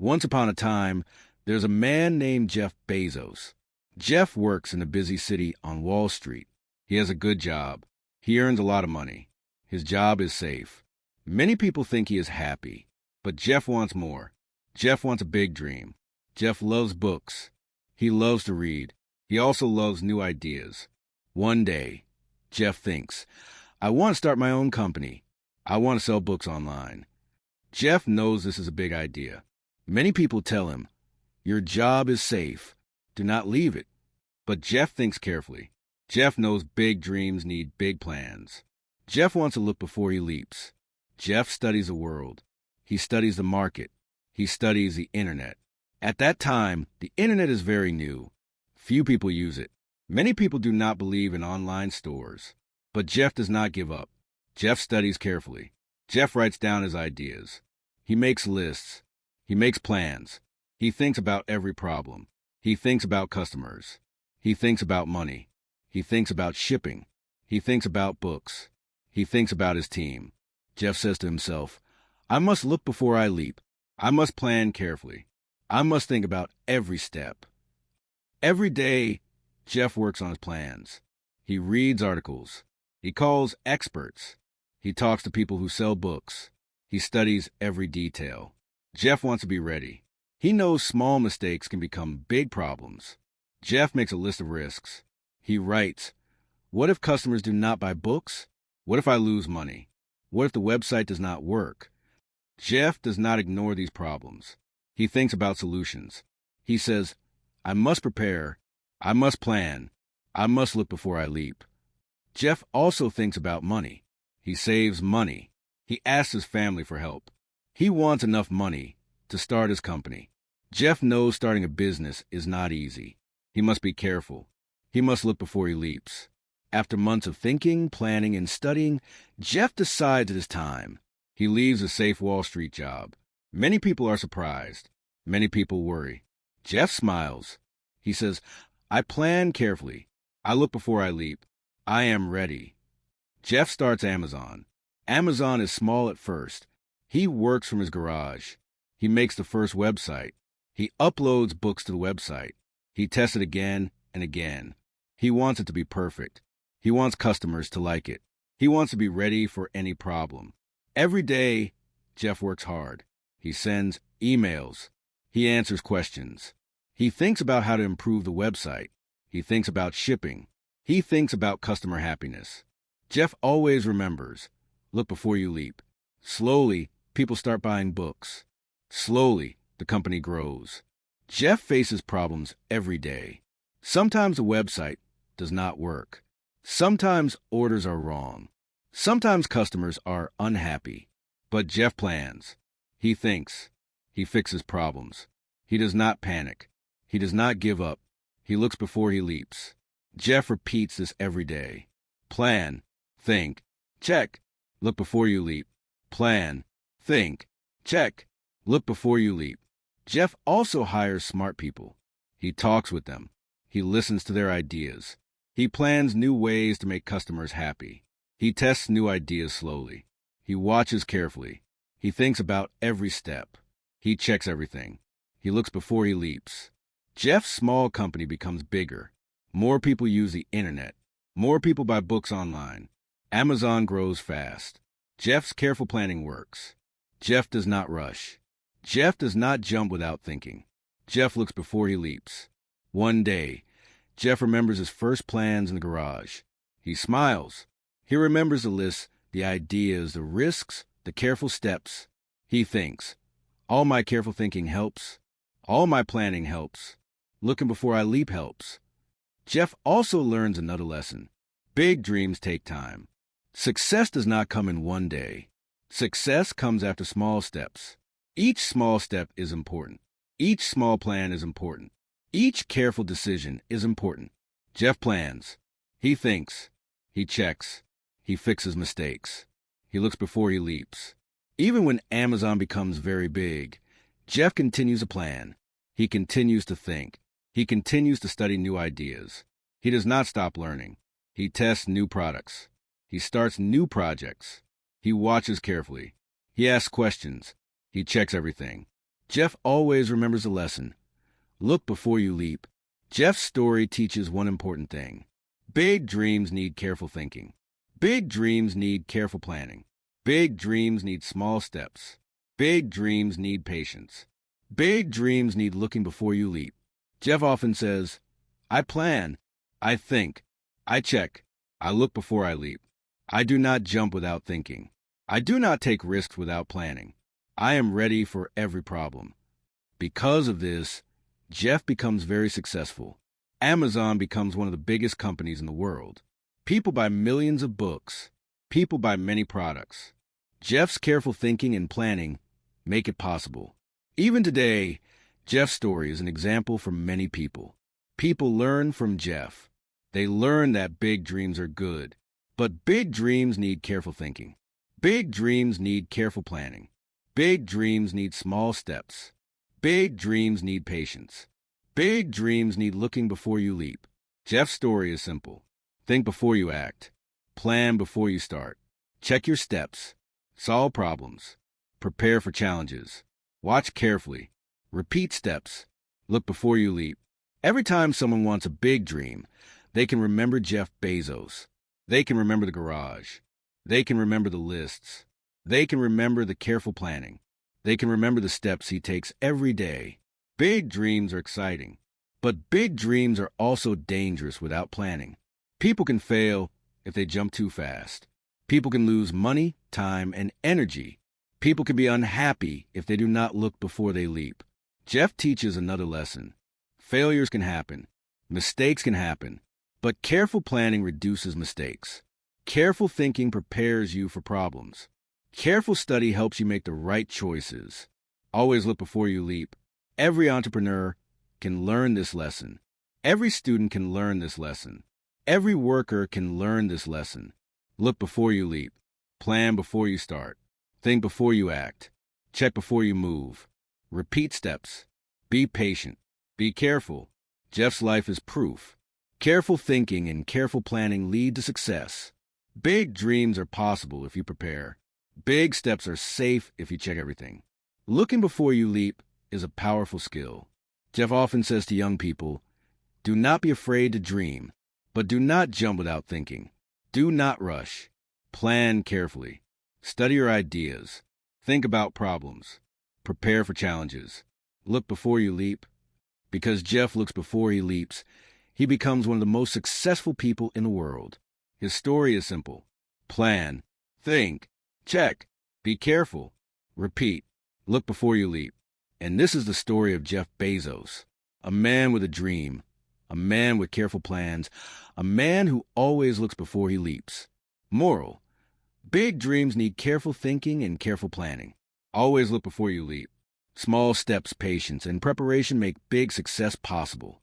Once upon a time, there's a man named Jeff Bezos. Jeff works in a busy city on Wall Street. He has a good job. He earns a lot of money. His job is safe. Many people think he is happy, but Jeff wants more. Jeff wants a big dream. Jeff loves books. He loves to read. He also loves new ideas. One day, Jeff thinks, I want to start my own company. I want to sell books online. Jeff knows this is a big idea. Many people tell him, your job is safe. Do not leave it. But Jeff thinks carefully. Jeff knows big dreams need big plans. Jeff wants to look before he leaps. Jeff studies the world. He studies the market. He studies the internet. At that time, the internet is very new. Few people use it. Many people do not believe in online stores. But Jeff does not give up. Jeff studies carefully. Jeff writes down his ideas. He makes lists. He makes plans. He thinks about every problem. He thinks about customers. He thinks about money. He thinks about shipping. He thinks about books. He thinks about his team. Jeff says to himself, I must look before I leap. I must plan carefully. I must think about every step. Every day, Jeff works on his plans. He reads articles. He calls experts. He talks to people who sell books. He studies every detail. Jeff wants to be ready. He knows small mistakes can become big problems. Jeff makes a list of risks. He writes, what if customers do not buy books? What if I lose money? What if the website does not work? Jeff does not ignore these problems. He thinks about solutions. He says, I must prepare. I must plan. I must look before I leap. Jeff also thinks about money. He saves money. He asks his family for help. He wants enough money to start his company. Jeff knows starting a business is not easy. He must be careful. He must look before he leaps. After months of thinking, planning, and studying, Jeff decides it is time. He leaves a safe Wall Street job. Many people are surprised. Many people worry. Jeff smiles. He says, I plan carefully. I look before I leap. I am ready. Jeff starts Amazon. Amazon is small at first. He works from his garage. He makes the first website. He uploads books to the website. He tests it again and again. He wants it to be perfect. He wants customers to like it. He wants to be ready for any problem. Every day, Jeff works hard. He sends emails. He answers questions. He thinks about how to improve the website. He thinks about shipping. He thinks about customer happiness. Jeff always remembers, look before you leap. Slowly, people start buying books. Slowly, the company grows. Jeff faces problems every day. Sometimes the website does not work. Sometimes orders are wrong. Sometimes customers are unhappy. But Jeff plans. He thinks. He fixes problems. He does not panic. He does not give up. He looks before he leaps. Jeff repeats this every day. Plan. Think. Check. Look before you leap. Plan. Think. Check. Look before you leap. Jeff also hires smart people. He talks with them. He listens to their ideas. He plans new ways to make customers happy. He tests new ideas slowly. He watches carefully. He thinks about every step. He checks everything. He looks before he leaps. Jeff's small company becomes bigger. More people use the internet. More people buy books online. Amazon grows fast. Jeff's careful planning works. Jeff does not rush. Jeff does not jump without thinking. Jeff looks before he leaps. One day, Jeff remembers his first plans in the garage. He smiles. He remembers the list, the ideas, the risks, the careful steps. He thinks, all my careful thinking helps. All my planning helps. Looking before I leap helps. Jeff also learns another lesson. Big dreams take time. Success does not come in one day. Success comes after small steps. Each small step is important. Each small plan is important. Each careful decision is important. Jeff plans. He thinks. He checks. He fixes mistakes. He looks before he leaps. Even when Amazon becomes very big, Jeff continues to plan. He continues to think. He continues to study new ideas. He does not stop learning. He tests new products. He starts new projects. He watches carefully. He asks questions. He checks everything. Jeff always remembers a lesson. Look before you leap. Jeff's story teaches one important thing. Big dreams need careful thinking. Big dreams need careful planning. Big dreams need small steps. Big dreams need patience. Big dreams need looking before you leap. Jeff often says, I plan, I think, I check, I look before I leap. I do not jump without thinking. I do not take risks without planning. I am ready for every problem. Because of this, Jeff becomes very successful. Amazon becomes one of the biggest companies in the world. People buy millions of books. People buy many products. Jeff's careful thinking and planning make it possible. Even today, Jeff's story is an example for many people. People learn from Jeff. They learn that big dreams are good, but big dreams need careful thinking. Big dreams need careful planning. Big dreams need small steps. Big dreams need patience. Big dreams need looking before you leap. Jeff's story is simple. Think before you act. Plan before you start. Check your steps. Solve problems. Prepare for challenges. Watch carefully. Repeat steps. Look before you leap. Every time someone wants a big dream, they can remember Jeff Bezos. They can remember the garage. They can remember the lists. They can remember the careful planning. They can remember the steps he takes every day. Big dreams are exciting, but big dreams are also dangerous without planning. People can fail if they jump too fast. People can lose money, time, and energy. People can be unhappy if they do not look before they leap. Jeff teaches another lesson. Failures can happen. Mistakes can happen. But careful planning reduces mistakes. Careful thinking prepares you for problems. Careful study helps you make the right choices. Always look before you leap. Every entrepreneur can learn this lesson. Every student can learn this lesson. Every worker can learn this lesson. Look before you leap. Plan before you start. Think before you act. Check before you move. Repeat steps. Be patient. Be careful. Jeff's life is proof. Careful thinking and careful planning lead to success. Big dreams are possible if you prepare. Big steps are safe if you check everything. Looking before you leap is a powerful skill. Jeff often says to young people, do not be afraid to dream, but do not jump without thinking. Do not rush. Plan carefully. Study your ideas. Think about problems. Prepare for challenges. Look before you leap. Because Jeff looks before he leaps, he becomes one of the most successful people in the world. His story is simple. Plan. Think. Check. Be careful. Repeat. Look before you leap. And this is the story of Jeff Bezos, a man with a dream, a man with careful plans, a man who always looks before he leaps. Moral: big dreams need careful thinking and careful planning. Always look before you leap. Small steps, patience, and preparation make big success possible.